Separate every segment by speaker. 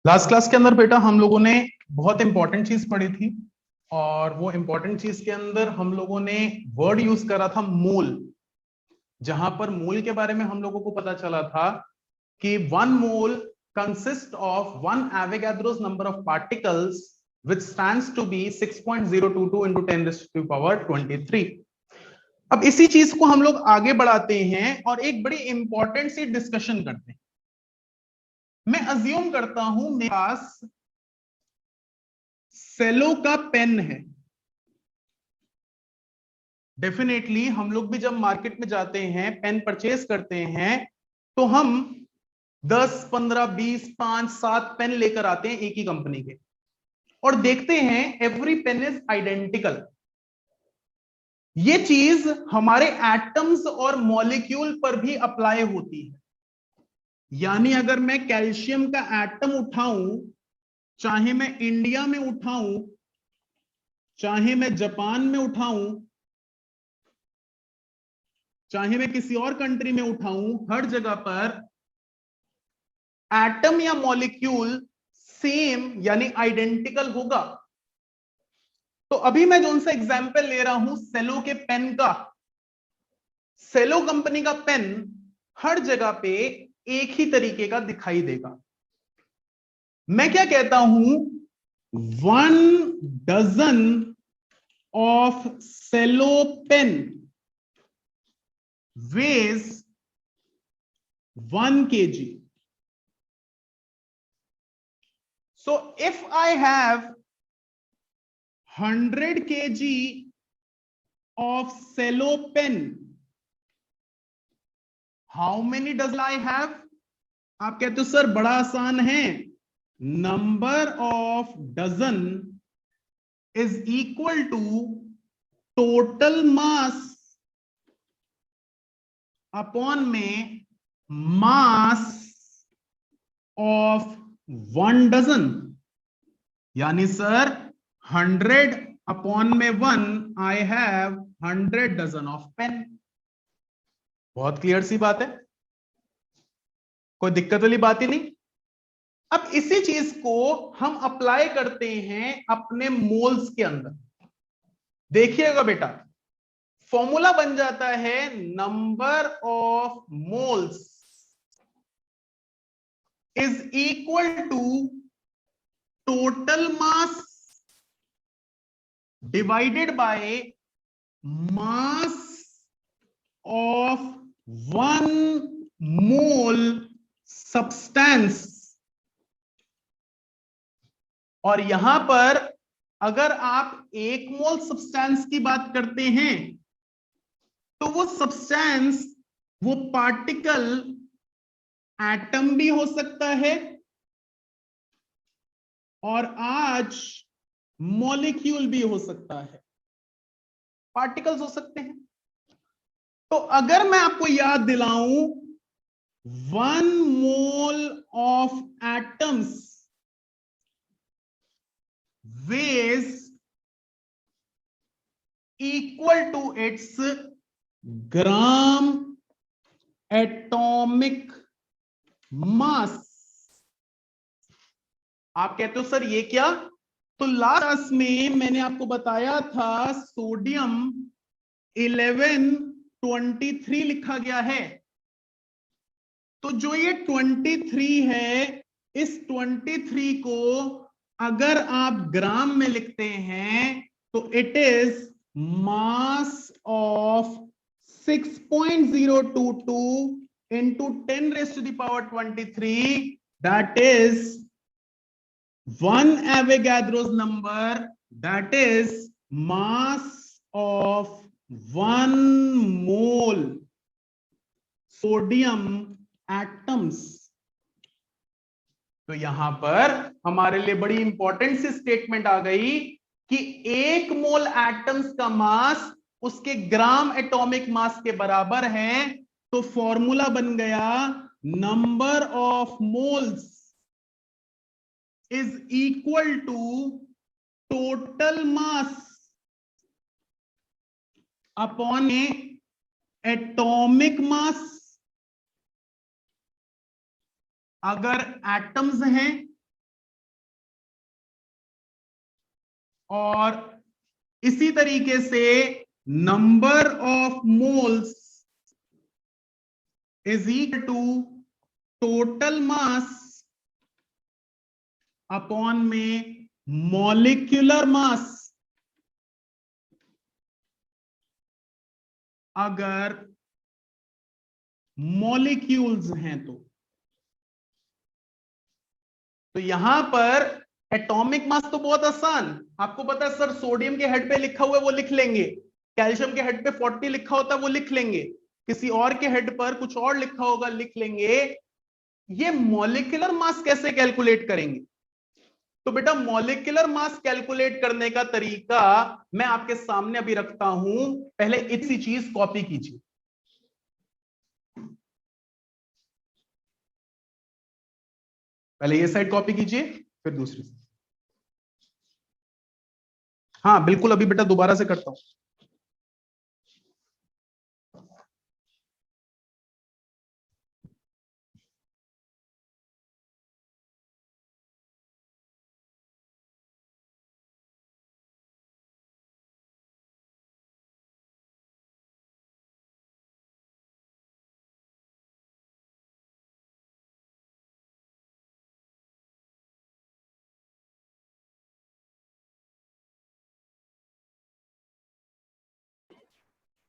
Speaker 1: Last class के अंदर बेटा हम लोगों ने बहुत इंपॉर्टेंट चीज पढ़ी थी और वो इंपॉर्टेंट चीज के अंदर हम लोगों ने वर्ड यूज करा था मोल। जहां पर मोल के बारे में हम लोगों को पता चला था कि 1 mole consist of 1 Avogadro's number of particles which stands to be 6.022 into 10 raised to the power 23। अब इसी चीज को हम लोग आगे बढ़ाते हैं और एक बड़ी इंपॉर्टेंट सी डिस्कशन करते हैं। मैं अज्यूम करता हूं मेरे पास सेलो का पेन है। डेफिनेटली हम लोग भी जब मार्केट में जाते हैं पेन परचेज करते हैं तो हम 10, 15, 20, 5, 7 पेन लेकर आते हैं एक ही कंपनी के और देखते हैं एवरी पेन इज आइडेंटिकल। ये चीज हमारे एटम्स और मॉलिक्यूल पर भी अप्लाई होती है। यानी अगर मैं कैल्शियम का एटम उठाऊं, चाहे मैं इंडिया में उठाऊं, चाहे मैं जापान में उठाऊं, चाहे मैं किसी और कंट्री में उठाऊं, हर जगह पर एटम या मॉलिक्यूल सेम यानी आइडेंटिकल होगा। तो अभी मैं जो सा एग्जांपल ले रहा हूं सेलो के पेन का, सेलो कंपनी का पेन हर जगह पे एक ही तरीके का दिखाई देगा। मैं क्या कहता हूं, 1 dozen of Cello pen weighs 1 kg. So if I have 100 kg of cello pen, how many dozen I have? आप कहते हो सर बड़ा आसान है, number of dozen is equal to total mass upon में मास ऑफ 1 डजन। यानी sir 100 upon में 1 I have 100 dozen of pen. बहुत क्लियर सी बात है, कोई दिक्कत वाली बात ही नहीं। अब इसी चीज को हम अप्लाई करते हैं अपने मोल्स के अंदर। देखिएगा बेटा, फॉर्मूला बन जाता है number of moles is equal to total mass divided by mass of 1 mole substance. और यहां पर अगर आप 1 मोल सब्सटेंस की बात करते हैं तो वो सब्सटेंस, वो पार्टिकल एटम भी हो सकता है और आज मॉलिक्यूल भी हो सकता है, पार्टिकल्स हो सकते हैं। तो अगर मैं आपको याद दिलाऊं, 1 mole of atoms weighs equal to its gram atomic mass. आप कहते हो सर ये क्या? तो लास्ट में मैंने आपको बताया था सोडियम 1123 लिखा गया है। तो जो ये 23 है, इस 23 को अगर आप ग्राम में लिखते हैं तो it is mass of 6.022 into 10 raised to the power 23, that is 1 Avogadro's number, that is mass of 1 mole sodium atoms। तो यहां पर हमारे लिए बड़ी इंपॉर्टेंट सी स्टेटमेंट आ गई कि 1 मोल एटम्स का मास उसके ग्राम एटॉमिक मास के बराबर है। तो फॉर्मूला बन गया number of moles is equal to total mass upon atomic mass. अगर एटम्स हैं और इसी तरीके से number of moles is equal to total mass upon में मॉलिक्यूलर मास, अगर मॉलिक्यूल्स हैं तो यहां पर एटॉमिक मास तो बहुत आसान, आपको पता है सर, सोडियम के हेड पे लिखा हुआ है वो लिख लेंगे, कैल्शियम के हेड पे 40 लिखा होता है वो लिख लेंगे, किसी और के हेड पर कुछ और लिखा होगा लिख लेंगे। ये मॉलिक्यूलर मास कैसे कैलकुलेट करेंगे? तो बेटा मॉलिक्यूलर मास कैलकुलेट करने का तरीका मैं आपके सामने अभी रखता हूं, पहले इसी चीज कॉपी कीजिए। पहले ये साइड कॉपी कीजिए, फिर दूसरी। हाँ बिल्कुल, अभी बेटा दोबारा से करता हूं।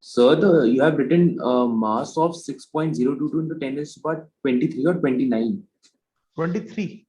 Speaker 2: Sir, you have written mass of 6.022 into 10 is about 23 or 29.
Speaker 1: 23।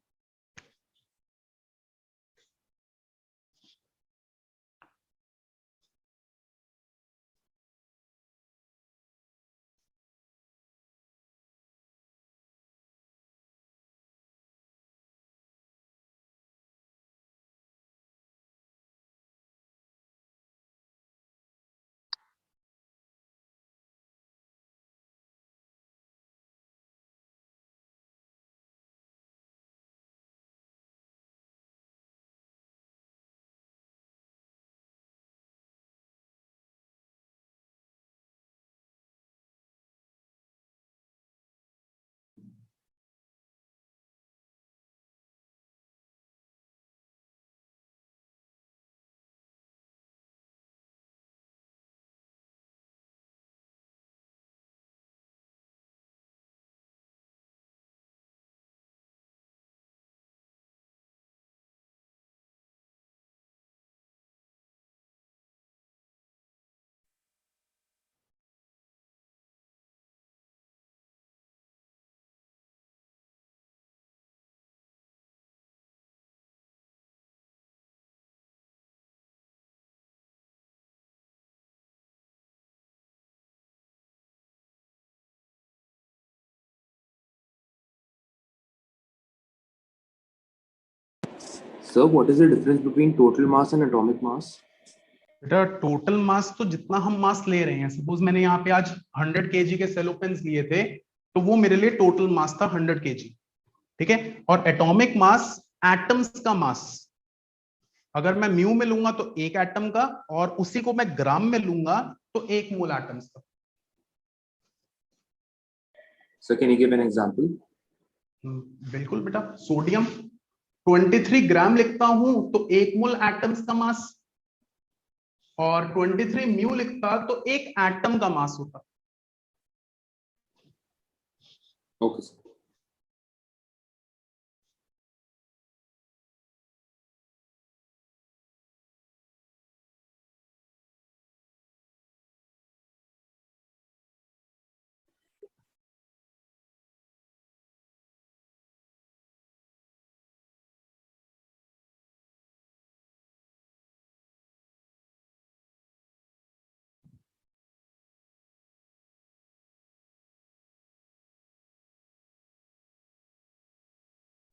Speaker 2: Sir, what is the difference between total mass and atomic mass?
Speaker 1: बेटा टोटल मास तो जितना हम मास ले रहे हैं, सपोज मैंने यहाँ पे आज 100 केजी के सेलोपेन्स लिए थे, तो वो मेरे लिए टोटल मास था 100 केजी। ठीक है। और एटॉमिक मास एटम्स का मास, अगर मैं म्यू में लूंगा तो एक एटम का, और उसी को मैं ग्राम में लूंगा तो एक मोल एटम्स का।
Speaker 2: Sir, can you give an example?
Speaker 1: बिल्कुल बेटा, सोडियम 23 ग्राम लिखता हूं तो एक मोल एटम्स का मास, और 23 म्यू लिखता तो एक एटम का मास होता।
Speaker 2: Okay, sir.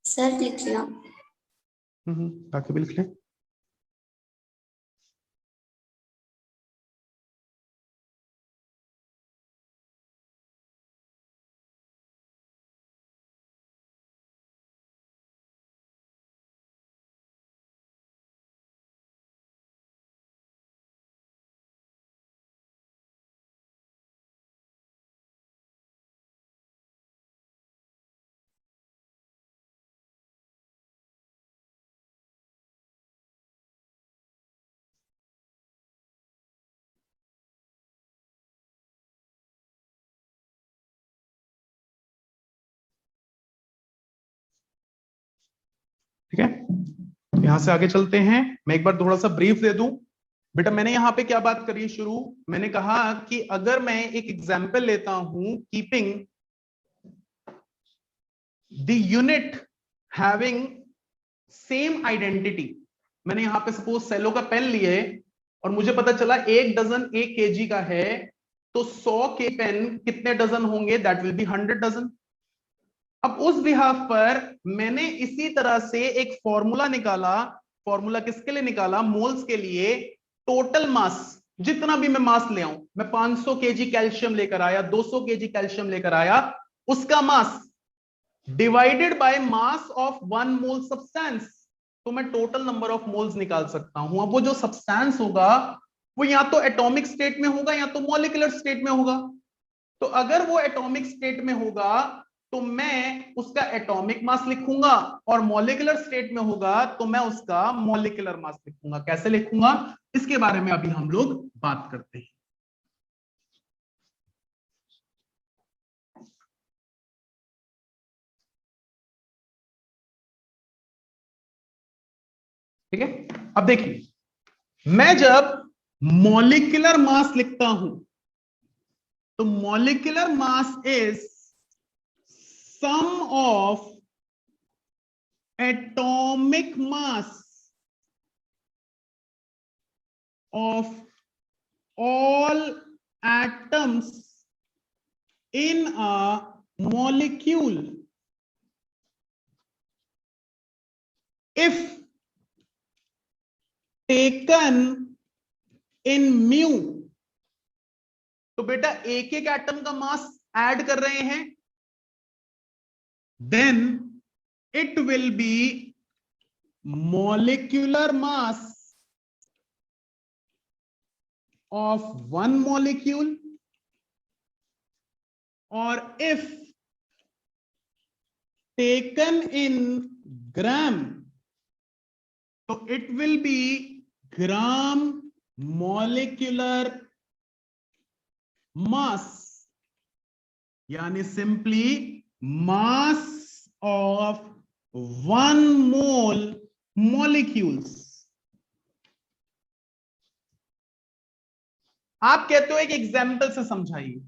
Speaker 3: सर लिख लिया।
Speaker 1: बाकी भी लिख लें। ठीक है, यहां से आगे चलते हैं। मैं एक बार थोड़ा सा ब्रीफ दे दूं। बेटा मैंने यहां पे क्या बात करी शुरू, मैंने कहा कि अगर मैं एक एग्जांपल लेता हूं, keeping the unit having same identity. मैंने यहां पे सपोज सेलो का पेन लिए और मुझे पता चला 1 डजन 1 kg का है, तो 100 के पेन कितने डजन होंगे, दैट विल बी 100 डजन। अब उस बिहाफ पर मैंने इसी तरह से एक फॉर्मूला निकाला। फॉर्मूला किसके लिए निकाला, मोल्स के लिए। टोटल मास, जितना भी मैं मास ले आऊं, मैं 500 केजी कैल्शियम लेकर आया, 200 केजी कैल्शियम लेकर आया, उसका मास divided by mass of 1 mole substance, तो मैं टोटल नंबर ऑफ मोल्स निकाल सकता हूं। अब वो जो सब्सटेंस होगा वो या तो एटॉमिक स्टेट में होगा या तो मॉलिक्यूलर स्टेट में होगा। तो अगर वो एटॉमिक स्टेट में होगा तो मैं उसका एटॉमिक मास लिखूंगा, और मॉलिक्यूलर स्टेट में होगा तो मैं उसका मॉलिक्यूलर मास लिखूंगा। कैसे लिखूंगा, इसके बारे में अभी हम लोग बात करते हैं। ठीक है, अब देखिए, मैं जब मॉलिक्यूलर मास लिखता हूं तो molecular mass is sum of atomic mass of all atoms in a molecule if taken in mu। तो बेटा एक एक एटम का मास ऐड कर रहे हैं, then it will be molecular mass of one molecule, or if taken in gram तो it will be gram molecular mass, यानी simply mass of 1 mole molecules. आप कहते हो एक एग्जाम्पल से समझाइए,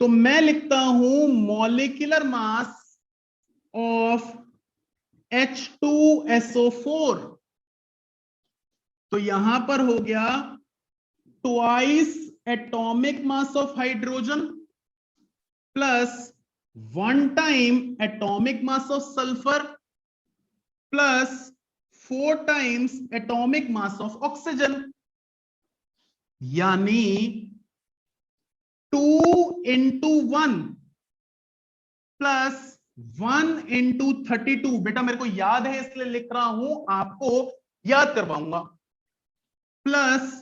Speaker 1: तो मैं लिखता हूं मॉलिक्यूलर मास ऑफ H2SO4, तो यहां पर हो गया twice atomic mass of hydrogen plus 1 time atomic mass of sulphur plus 4 times atomic mass of oxygen, यानी 2 into 1 प्लस 1 into 32। बेटा मेरे को याद है इसलिए लिख रहा हूं, आपको याद करवाऊंगा। प्लस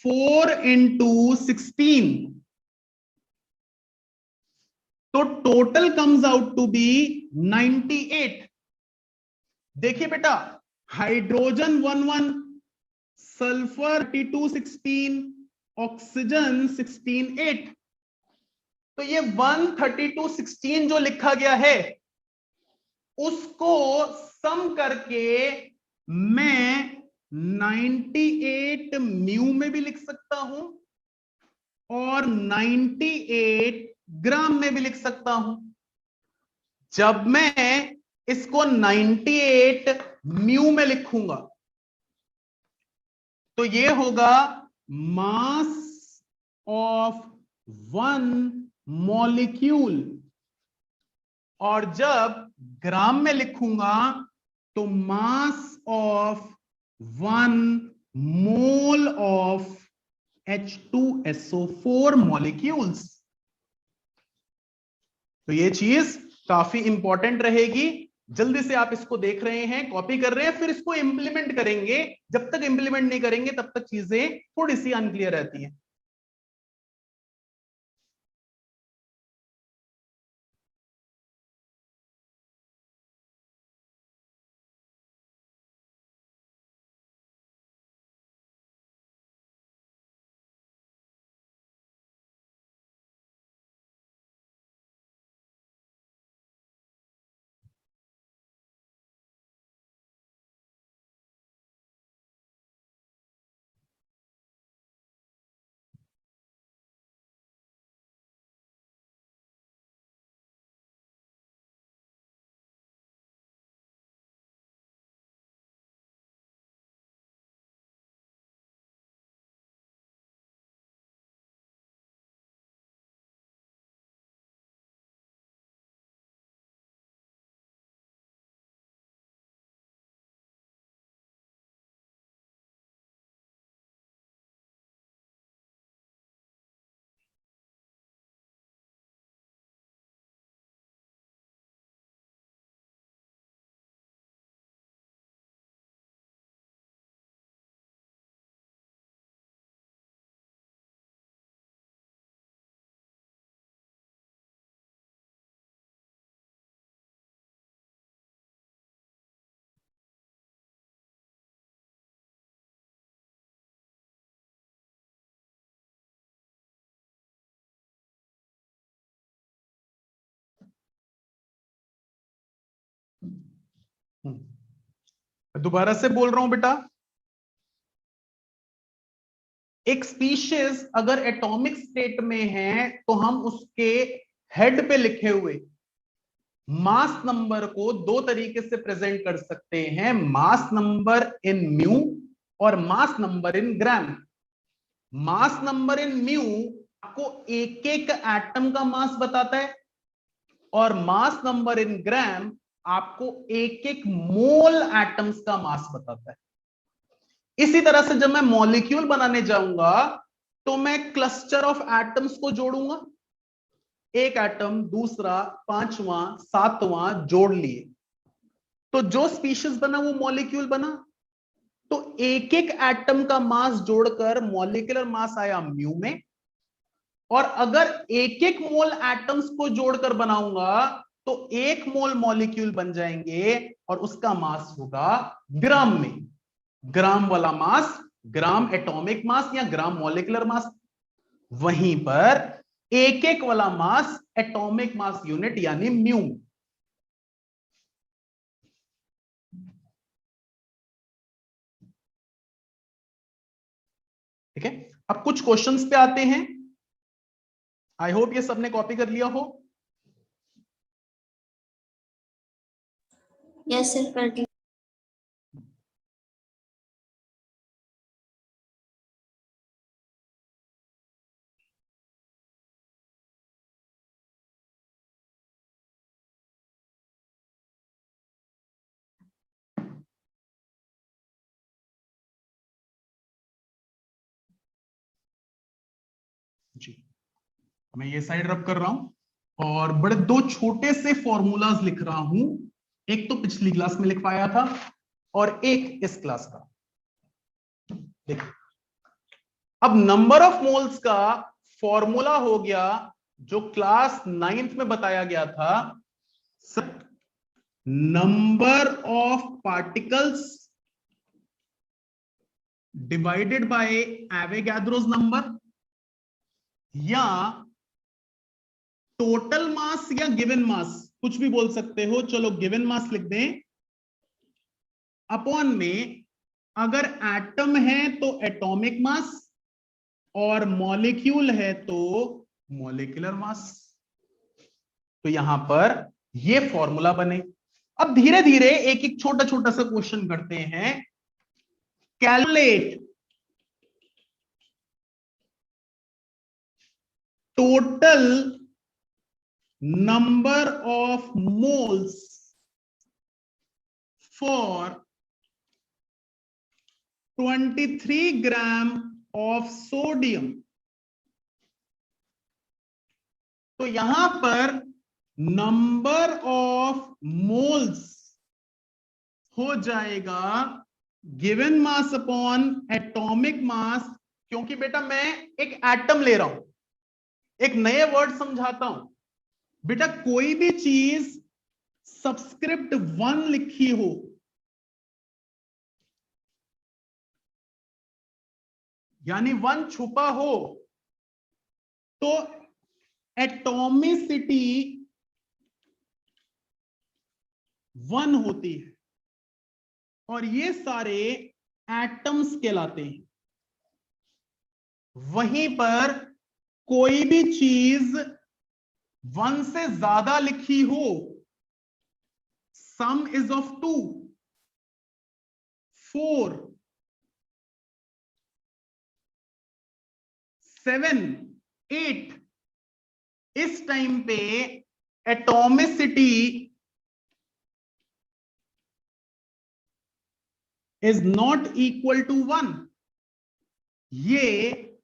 Speaker 1: 4 into 16, तो total comes out to be 98। देखिए बेटा, हाइड्रोजन 11, सल्फर 3216, ऑक्सीजन 168। तो ये 13216 जो लिखा गया है उसको सम करके मैं 98 म्यू में भी लिख सकता हूं और 98 ग्राम में भी लिख सकता हूं। जब मैं इसको 98 म्यू में लिखूंगा तो ये होगा मास ऑफ 1 मॉलिक्यूल, और जब ग्राम में लिखूंगा तो मास of 1 mole of H2SO4 molecules. तो ये चीज काफी इंपॉर्टेंट रहेगी। जल्दी से आप इसको देख रहे हैं, कॉपी कर रहे हैं, फिर इसको इंप्लीमेंट करेंगे। जब तक इंप्लीमेंट नहीं करेंगे तब तक चीजें थोड़ी सी अनक्लियर रहती हैं। दोबारा से बोल रहा हूं बेटा, एक स्पीशीज अगर एटॉमिक स्टेट में है तो हम उसके हेड पे लिखे हुए मास नंबर को दो तरीके से प्रेजेंट कर सकते हैं, मास नंबर इन म्यू और mass number in gram. Mass number in mu आपको एक एक एटम का मास बताता है और मास नंबर इन ग्राम आपको एक एक मोल एटम्स का मास बताता है। इसी तरह से जब मैं मॉलिक्यूल बनाने जाऊंगा तो मैं क्लस्टर ऑफ एटम्स को जोड़ूंगा, एक एटम दूसरा पांचवां सातवां जोड़ लिए तो जो स्पीशीज बना वो मॉलिक्यूल बना। तो एक एक एटम का मास जोड़कर मॉलिक्यूलर मास आया म्यू में, और अगर एक एक मोल एटम्स को जोड़कर बनाऊंगा तो एक मोल मॉलिक्यूल बन जाएंगे और उसका मास होगा ग्राम में। ग्राम वाला मास ग्राम एटॉमिक मास या ग्राम मॉलिक्यूलर मास, वहीं पर एक एक वाला मास एटॉमिक मास यूनिट यानी म्यू। ठीक है, अब कुछ क्वेश्चंस पे आते हैं। आई होप ये सबने कॉपी कर लिया हो।
Speaker 3: यस सर, कर दी।
Speaker 1: जी, मैं ये साइड रब कर रहा हूं और बड़े दो छोटे से फॉर्मूलाज लिख रहा हूं, एक तो पिछली क्लास में लिखवाया था और एक इस क्लास का। देखिए, अब नंबर ऑफ मोल्स का फॉर्मूला हो गया जो क्लास 9th में बताया गया था, number of particles divided by Avogadro's number, या टोटल मास या गिवन मास, कुछ भी बोल सकते हो, चलो गिवन मास लिख दें, अपॉन में अगर एटम है तो एटॉमिक मास और मॉलिक्यूल है तो मॉलिक्यूलर मास। तो यहां पर ये फॉर्मूला बने। अब धीरे धीरे एक एक छोटा छोटा सा क्वेश्चन करते हैं। Calculate total number of moles for 23 gram of sodium. तो यहां पर नंबर ऑफ मोल्स हो जाएगा गिवन मास अपॉन एटॉमिक मास, क्योंकि बेटा मैं एक एटम ले रहा हूं। एक नए वर्ड समझाता हूं बेटा, कोई भी चीज सबस्क्रिप्ट 1 लिखी हो यानी 1 छुपा हो तो एटॉमिसिटी 1 होती है और ये सारे एटम्स कहलाते हैं। वहीं पर कोई भी चीज 1 से ज्यादा लिखी हो, सम इज ऑफ 2, 4, 7, 8, इस टाइम पे atomicity is not equal to 1, ये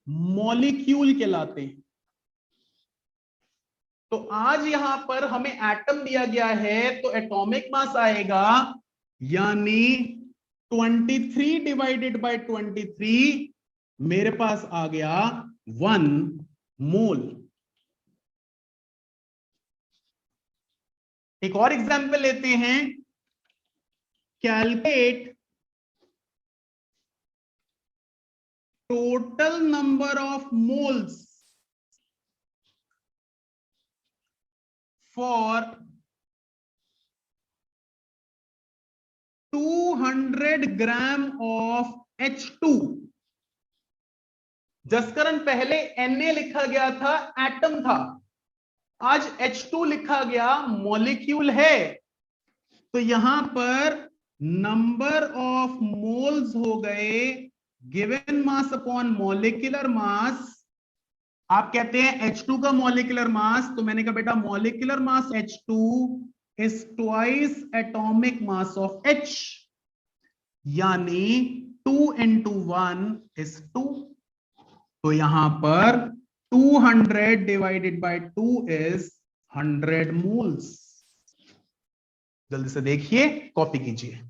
Speaker 1: मॉलिक्यूल कहलाते हैं। तो आज यहां पर हमें एटम दिया गया है तो एटॉमिक मास आएगा यानी 23 डिवाइडेड बाय 23, मेरे पास आ गया 1 मोल। एक और एग्जांपल लेते हैं। Calculate total number of moles for 200 gram of H2। Jaskaran पहले Na लिखा गया था, एटम था, आज H2 लिखा गया, मॉलिक्यूल है। तो यहां पर नंबर ऑफ मोल्स हो गए गिवन मास अपॉन मॉलिक्यूलर मास। आप कहते हैं H2 का मॉलिक्यूलर मास, तो मैंने कहा बेटा molecular mass H2 is twice atomic mass of H, यानी 2 into 1 is 2। तो यहां पर 200 डिवाइडेड बाय 2 इज 100 मोल्स। जल्दी से देखिए, कॉपी कीजिए।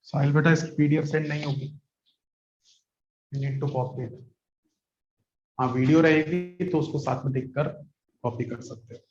Speaker 1: साहिल बेटा इसकी PDF सेंड नहीं होगी, नीड टू कॉपी इट। हाँ वीडियो रहेगी तो उसको साथ में देखकर कॉपी कर सकते हो।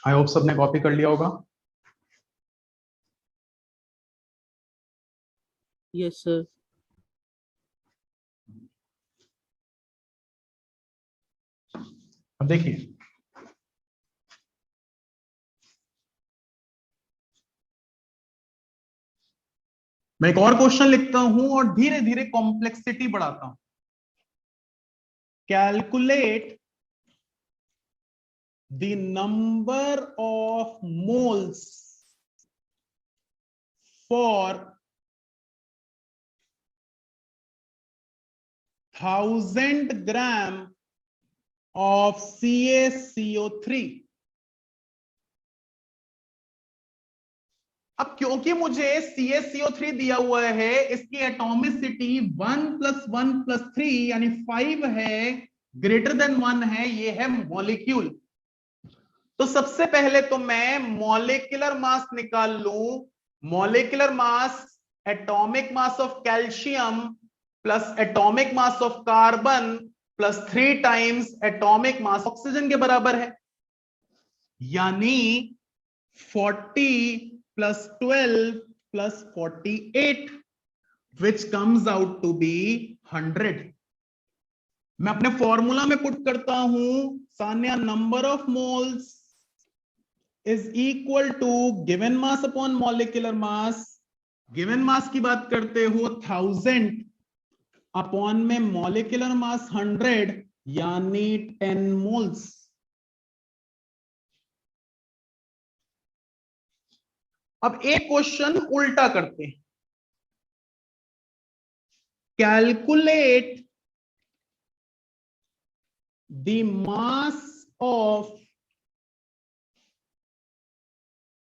Speaker 1: आई होप सबने कॉपी कर लिया होगा।
Speaker 3: Yes sir.
Speaker 1: अब देखिए, मैं एक और क्वेश्चन लिखता हूं और धीरे धीरे कॉम्प्लेक्सिटी बढ़ाता हूं। Calculate the number of moles for 1000 gram of CaCO3। अब क्योंकि मुझे CaCO3 दिया हुआ है, इसकी एटॉमिसिटी 1 + 1 + 3 यानी 5 है, ग्रेटर देन 1 है, ये है मॉलिक्यूल। तो सबसे पहले तो मैं मॉलिक्यूलर मास निकाल लूं। Molecular mass atomic mass of calcium plus atomic mass of carbon plus 3 times atomic mass oxygen के बराबर है, यानी 40 + 12 + 48 which comes out to be 100। मैं अपने फॉर्मूला में पुट करता हूं, Sanya number of moles is equal to given mass upon molecular mass। Given mass की बात करते हो 1000 अपॉन में मॉलिक्यूलर मास 100 यानी 10 मोल्स। अब एक क्वेश्चन उल्टा करते हैं। Calculate the mass of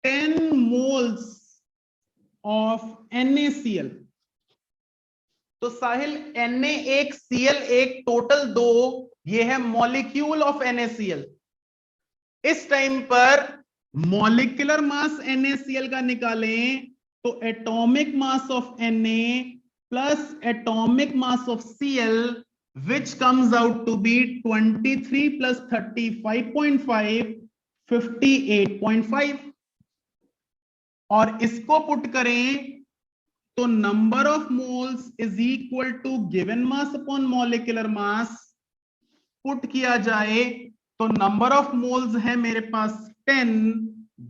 Speaker 1: 10 moles of NaCl। तो साहिल Na1 Cl1 टोटल 2, ये है मॉलिक्यूल ऑफ NaCl। इस टाइम पर मॉलिक्यूलर मास NaCl का निकालें तो atomic mass of Na plus atomic mass of Cl which comes out to be 23 + 35.5 58.5। और इसको पुट करें तो number of moles is equal to given mass upon molecular mass. Put किया जाए तो नंबर ऑफ मोल्स है मेरे पास 10,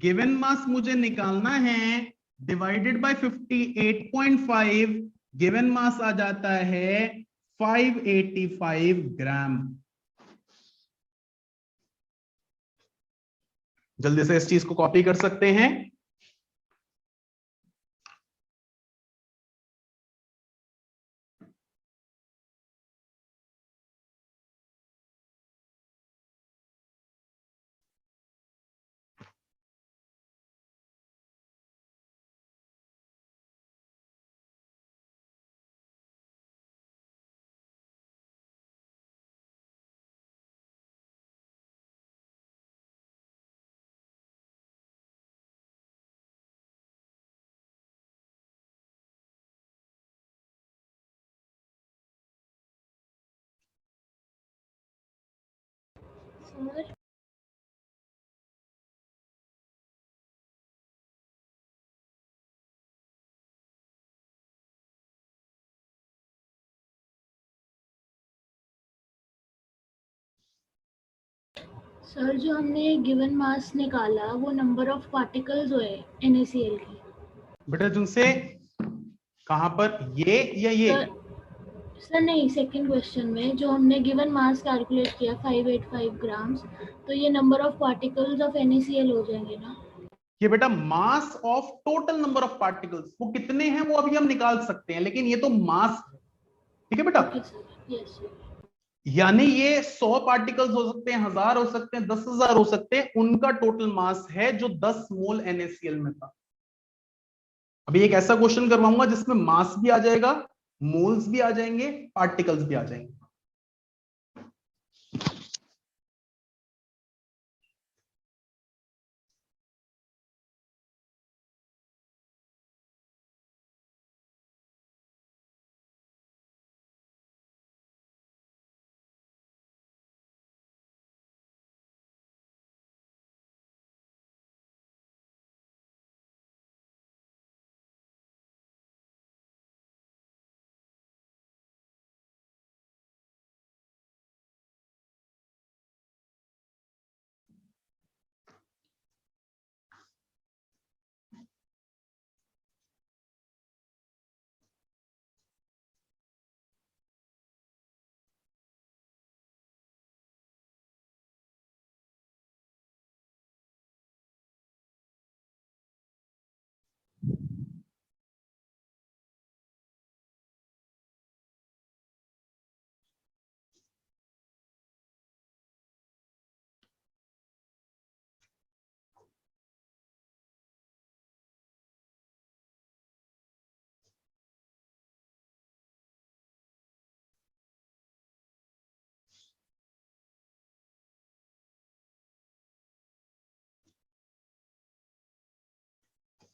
Speaker 1: गिवन मास मुझे निकालना है, डिवाइडेड बाय 58.5, गिवन मास आ जाता है 585 ग्राम। जल्दी से इस चीज को कॉपी कर सकते हैं।
Speaker 3: सर सर जो हमने गिवन मास निकाला वो नंबर ऑफ पार्टिकल्स हुए NaCl की।
Speaker 1: बेटा जिनसे कहां पर, ये या ये?
Speaker 3: सर नहीं, सेकंड क्वेश्चन में जो हमने गिवन मास कैलकुलेट किया 585 ग्राम्स, तो ये number of particles of NaCl हो जाएंगे ना?
Speaker 1: ये बेटा mass of total number of particles, वो कितने हैं वो अभी हम निकाल सकते हैं, लेकिन ये तो मास है। ठीक है बेटा?
Speaker 3: Okay sir, yes sir.
Speaker 1: यानी ये 100 पार्टिकल्स हो सकते हैं, 1000 हो सकते हैं, 10,000 हो सकते हैं, उनका टोटल मास है जो 10 मोल NaCl में था। अभी एक ऐसा क्वेश्चन करवाऊंगा जिसमें मास भी आ जाएगा, मोल्स भी आ जाएंगे, पार्टिकल्स भी आ जाएंगे।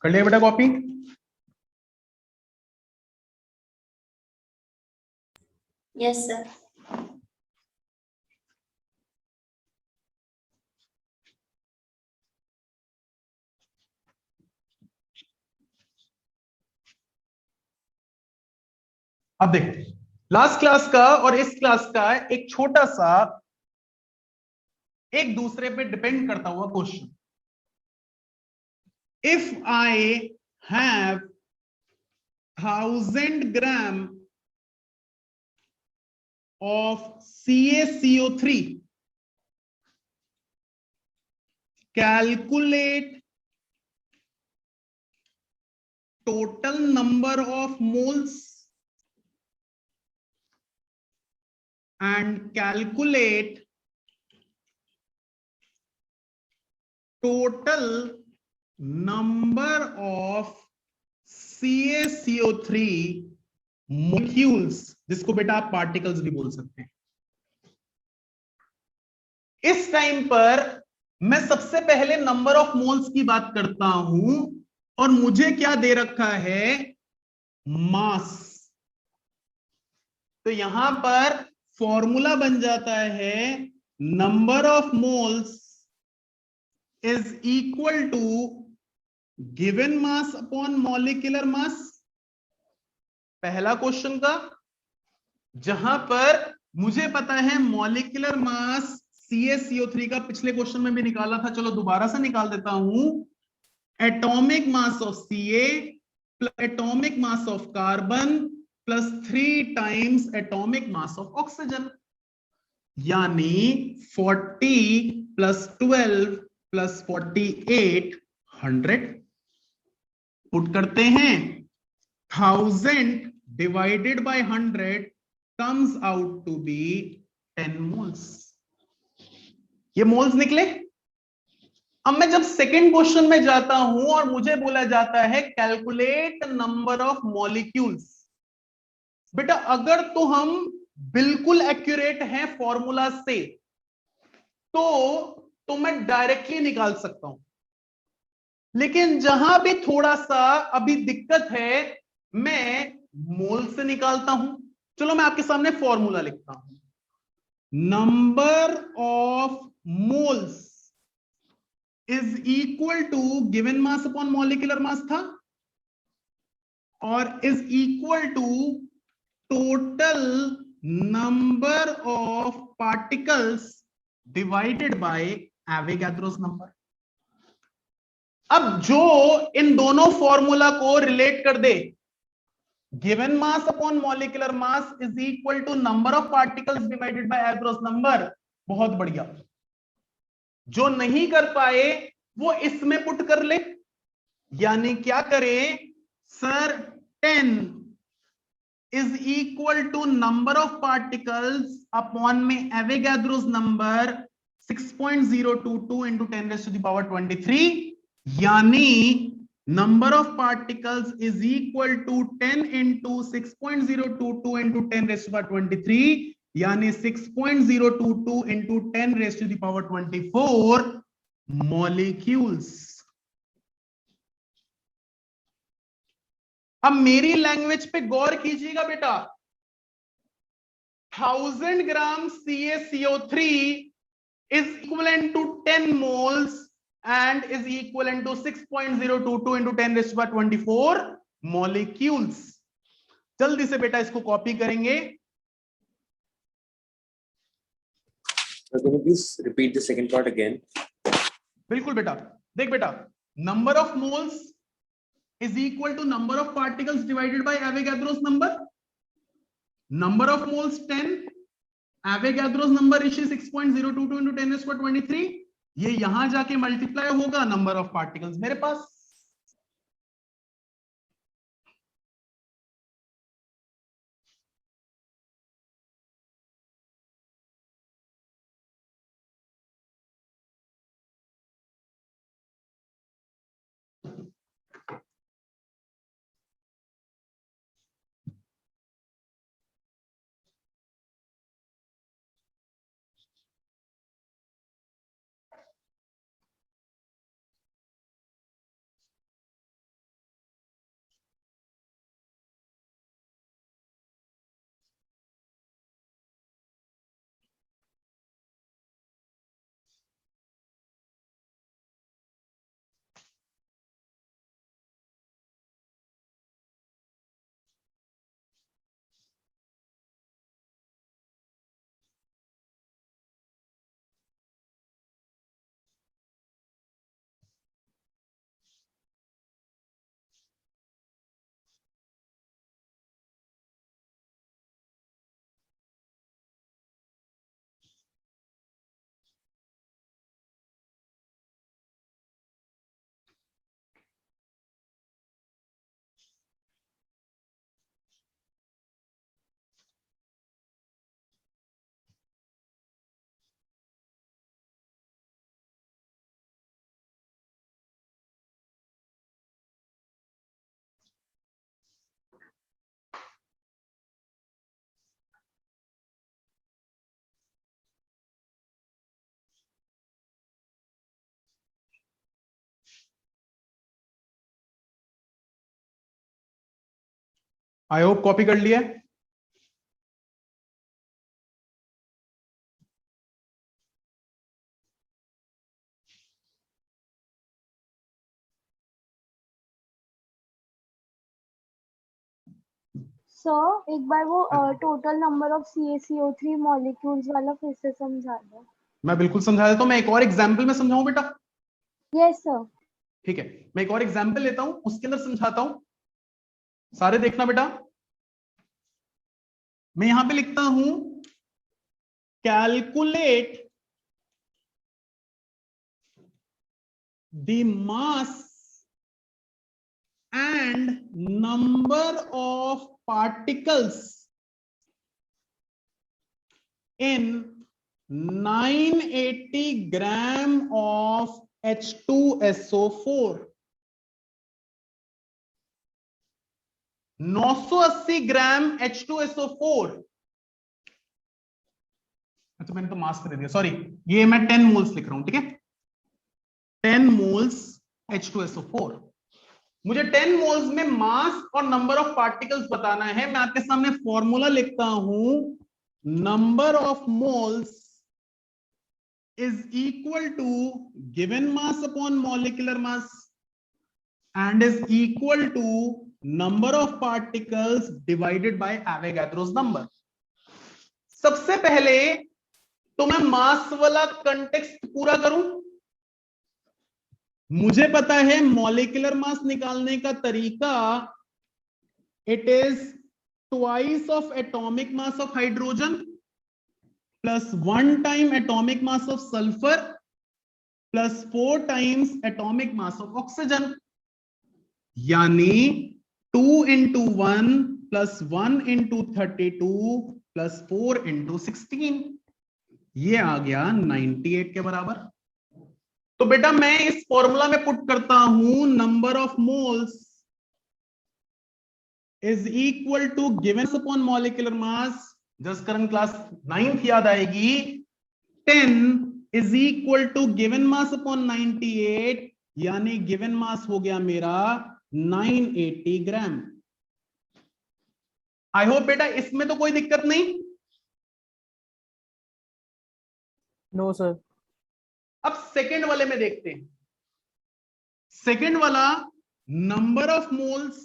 Speaker 1: कर लिया बेटा कॉपी?
Speaker 4: Yes sir.
Speaker 1: अब देखो, लास्ट क्लास का और इस क्लास का एक छोटा सा एक दूसरे पे डिपेंड करता हुआ question. If I have 1000 gram of CaCO3, calculate total number of moles and calculate total number of CaCO3 molecules, जिसको बेटा आप पार्टिकल्स भी बोल सकते हैं। इस टाइम पर मैं सबसे पहले नंबर ऑफ मोल्स की बात करता हूं और मुझे क्या दे रखा है? मास। तो यहां पर फॉर्मूला बन जाता है number of moles is equal to given mass upon molecular mass. पहला क्वेश्चन का, जहां पर मुझे पता है मॉलिक्यूलर मास CaCO3 का पिछले क्वेश्चन में भी निकाला था, चलो दोबारा से निकाल देता हूं। Atomic mass of Ca plus atomic mass of carbon plus 3 times atomic mass of oxygen, यानी 40 प्लस 12 प्लस 48 100। पुट करते हैं, 1000 divided by 100 comes out to be 10 moles। ये मोल्स निकले। अब मैं जब सेकंड क्वेश्चन में जाता हूं और मुझे बोला जाता है कैलकुलेट नंबर ऑफ मॉलिक्यूल्स, बेटा अगर तो हम बिल्कुल एक्यूरेट हैं फॉर्मूला से तो मैं डायरेक्टली निकाल सकता हूं, लेकिन जहां भी थोड़ा सा अभी दिक्कत है मैं मोल से निकालता हूं। चलो मैं आपके सामने फॉर्मूला लिखता हूं। Number of moles is equal to given mass upon molecular mass था, और is equal to total number of particles divided by Avogadro's number. अब जो इन दोनों फॉर्मूला को रिलेट कर दे, given mass upon molecular mass is equal to number of particles divided by Avogadro's number, बहुत बढ़िया। जो नहीं कर पाए वो इसमें पुट कर ले, यानी क्या करें sir, 10 is equal to number of particles upon में Avogadro's number 6.022 into 10 raise to the power 23, यानी number of particles is equal to 10 into 6.022 into 10 raised to the power 23, यानी 6.022 into 10 raised to the power 24 molecules। अब मेरी language पे गौर कीजिएगा बेटा, 1000 ग्राम CaCO3 is equivalent to 10 moles and is equivalent to 6.022 into 10 raised to the power 24 molecules। जल्दी से बेटा इसको कॉपी करेंगे।
Speaker 2: So can you please repeat the second part again?
Speaker 1: बिल्कुल बेटा, देख बेटा, number of moles is equal to number of particles divided by Avogadro's number. Number of moles 10, Avogadro's number is 6.022 into 10 raised to the power 23, ये यहां जाके multiply होगा number of particles मेरे पास। I hope copy कर लिया है।
Speaker 3: Sir एक बार वो total number of CaCO3 molecules वाला फिर से समझा दो।
Speaker 1: मैं बिल्कुल समझा देता हूं। मैं एक और एग्जाम्पल में समझाऊं बेटा?
Speaker 3: Yes sir.
Speaker 1: ठीक है, मैं एक और एग्जाम्पल लेता हूं, उसके अंदर समझाता हूं। सारे देखना बेटा, मैं यहां पे लिखता हूं calculate the mass and number of particles in 980 gram of H2SO4। 980 gram H2SO4। अच्छा मैंने तो मास कर दिया, सॉरी, ये मैं 10 मोल्स लिख रहा हूं, ठीक है, 10 मोल्स H2SO4। मुझे 10 मोल्स में मास और नंबर ऑफ पार्टिकल्स बताना है। मैं आपके सामने फॉर्मूला लिखता हूं, number of moles is equal to given mass upon molecular mass and is equal to number of particles divided by Avogadro's number. सबसे पहले तो मैं मास वाला कंटेक्स्ट पूरा करूं। मुझे पता है मॉलिक्यूलर मास निकालने का तरीका, it is twice of atomic mass of hydrogen plus 1 time atomic mass of sulphur plus 4 times atomic mass of oxygen, यानी 2 into 1 plus 1 into 32 plus 4 into 16, ये आ गया 98 के बराबर। तो बेटा मैं इस फॉर्मूला में पुट करता हूं, number of moles is equal to given upon molecular mass, just current class 9th याद आएगी, 10 is equal to given mass upon 98, यानी गिवन मास हो गया मेरा 980 ग्राम। आई होप बेटा इसमें तो कोई दिक्कत नहीं।
Speaker 5: No sir.
Speaker 1: अब सेकेंड वाले में देखते हैं। सेकेंड वाला, number of moles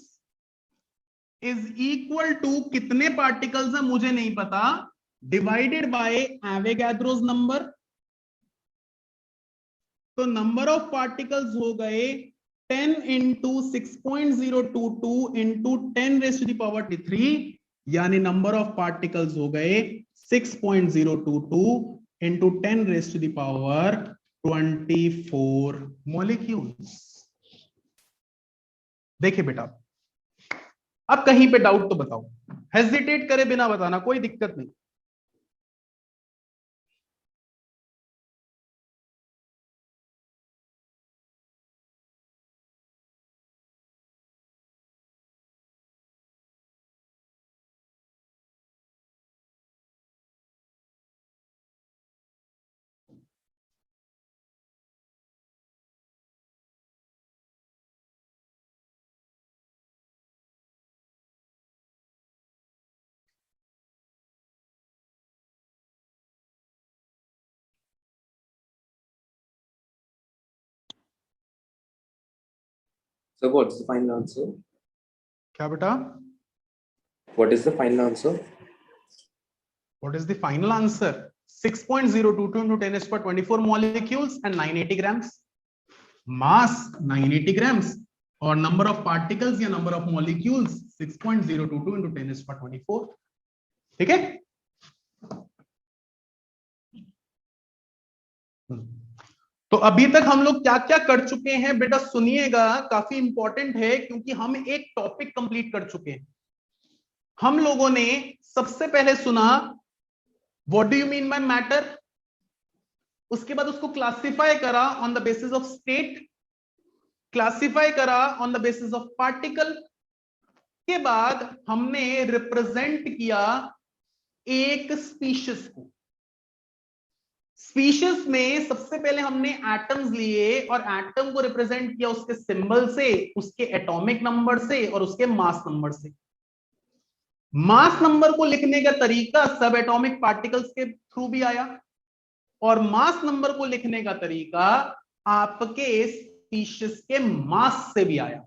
Speaker 1: is equal to कितने पार्टिकल्स है मुझे नहीं पता, डिवाइडेड बाय एवोगाड्रोस नंबर। तो नंबर ऑफ पार्टिकल्स हो गए 10 into 6.022 into 10 raised to the power 3, यानी नंबर ऑफ पार्टिकल्स हो गए 6.022 into 10 raised to the power 24 molecules. देखिए बेटा, अब कहीं पे डाउट तो बताओ, हेजिटेट करे बिना बताना, कोई दिक्कत नहीं।
Speaker 2: So what's the final answer?
Speaker 1: क्या बेटा?
Speaker 2: What is the final answer?
Speaker 1: What is the final answer? 6.022 into 10 raised to 24 molecules and 980 grams. Mass 980 grams और number of particles या number of molecules 6.022 into 10 raised to 24. ठीक है? तो अभी तक हम लोग क्या क्या कर चुके हैं बेटा, सुनिएगा, काफी इंपॉर्टेंट है क्योंकि हम एक टॉपिक कंप्लीट कर चुके हैं। हम लोगों ने सबसे पहले सुना what do you mean by matter, उसके बाद उसको क्लासिफाई करा on the basis of state, classify करा on the basis of particle, के बाद हमने रिप्रेजेंट किया एक स्पीशीज को। स्पीशीज में सबसे पहले हमने एटम्स लिए और एटम को रिप्रेजेंट किया उसके सिंबल से, उसके एटॉमिक नंबर से और उसके मास नंबर से। मास नंबर को लिखने का तरीका सब एटॉमिक पार्टिकल्स के थ्रू भी आया, और मास नंबर को लिखने का तरीका आपके स्पीशीज के मास से भी आया।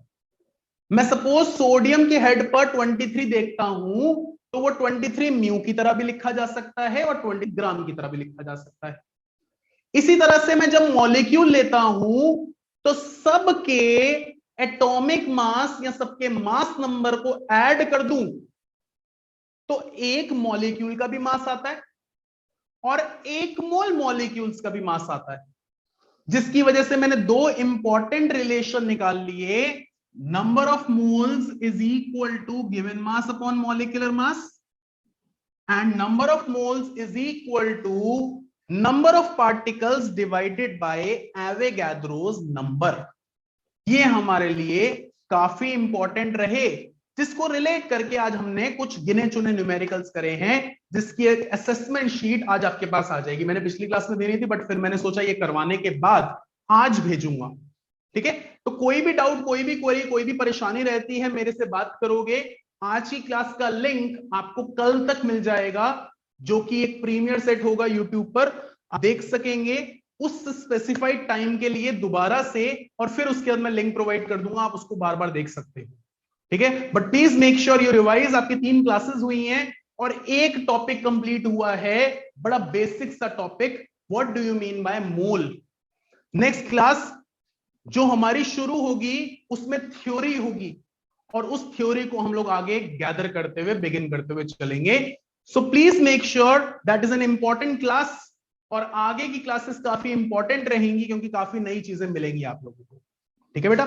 Speaker 1: मैं सपोज सोडियम के हेड पर 23 देखता हूं तो वो 23 म्यू की तरह भी लिखा जा सकता है और 20 ग्राम की तरह भी लिखा जा सकता है। इसी तरह से मैं जब मॉलिक्यूल लेता हूं तो सबके एटॉमिक मास या सबके मास नंबर को ऐड कर दूं तो एक मॉलिक्यूल का भी मास आता है और 1 मोल मॉलिक्यूल्स का भी मास आता है, जिसकी वजह से मैंने दो इंपॉर्टेंट रिलेशन निकाल लिए। Number of moles is equal to given mass upon molecular mass, and number of moles is equal to number of particles divided by Avogadro's number. ये हमारे लिए काफी इंपॉर्टेंट रहे, जिसको रिलेट करके आज हमने कुछ गिने चुने न्यूमेरिकल्स करे हैं, जिसकी एक असेसमेंट शीट आज आपके पास आ जाएगी। मैंने पिछली क्लास में देनी थी बट फिर मैंने सोचा ये करवाने के बाद आज भेजूंगा, ठीक है। तो कोई भी डाउट, कोई भी क्वेरी, कोई भी परेशानी रहती है मेरे से बात करोगे। आज की क्लास का लिंक आपको कल तक मिल जाएगा, जो कि एक प्रीमियर सेट होगा यूट्यूब पर, आप देख सकेंगे उस स्पेसिफाइड टाइम के लिए दोबारा से, और फिर उसके बाद मैं लिंक प्रोवाइड कर दूंगा, आप उसको बार बार देख सकते हो, ठीक है। But please make sure you revise. आपकी 3 क्लासेस हुई हैं और एक टॉपिक कंप्लीट हुआ है, बड़ा बेसिक सा topic, what do you mean by mole. Next class जो हमारी शुरू होगी उसमें थ्योरी होगी, और उस थ्योरी को हम लोग आगे गैदर करते हुए, बिगिन करते हुए चलेंगे। So please make sure that is an important class, और आगे की क्लासेस काफी इंपॉर्टेंट रहेंगी क्योंकि काफी नई चीजें मिलेंगी आप लोगों को, ठीक है बेटा।